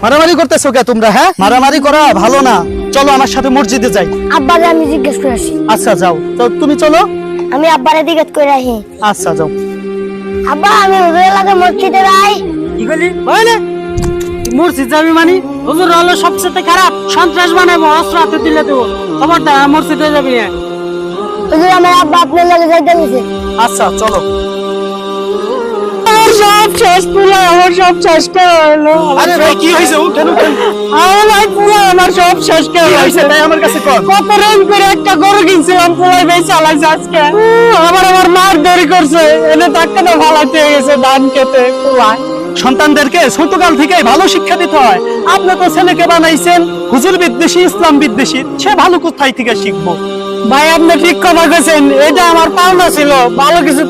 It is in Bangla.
মারামারি করতেছো কে তোমরা? হ্যাঁ, মারামারি করা ভালো না। চলো আমার সাথে মসজিদে যাই। আব্বারে আমি জিজ্ঞেস করে আসি। আচ্ছা যাও, তো তুমি চলো। আমি আব্বারে জিজ্ঞেস করে আসি। আচ্ছা যাও। আব্বা আমি হুজুরের লাগে মসজিদে যাই। কি বলি বলে মসজিদ যাবি মানে? হুজুর হলো সবচেয়ে খারাপ সন্ত্রাস বানাবো, অস্ত্র হাতে তুলে দেবো। খবরদার মসজিদে যাবি না। হুজুর আমার আব্বা আপনার লাগে যাইতে নিছে। আচ্ছা চলো। আমার সব শেষ পুরো, আমার সব শেষ করে হলো। আরে ভাই কি হয়েছে? উঠেন উঠেন। আমার ভাই পুরো আমার সব শেষ করে কি হয়েছে হয়েছে। তাই আমার কাছে কর। কত রেন করে একটা গরু কিনছিলাম, পুরাই বেশ চালাইছে আজকে। আমার মার দেরি করছে, এনে তাকে না ভালাতে গেছে ধান খেতে পুরাই। সন্তানদেরকে ছোটকাল থেকেই ভালো শিক্ষা দিতে হয়। আপনি তো ছেলেকে বানাইছেন হুজুর বিদ্বেষী, ইসলাম বিদ্বেষী, সে ভালো কোথায় থেকে শিখবো? ভাই আপনি ঠিক কথা কইছেন, এটা আমার পাওনা ছিল, ভালো কিছু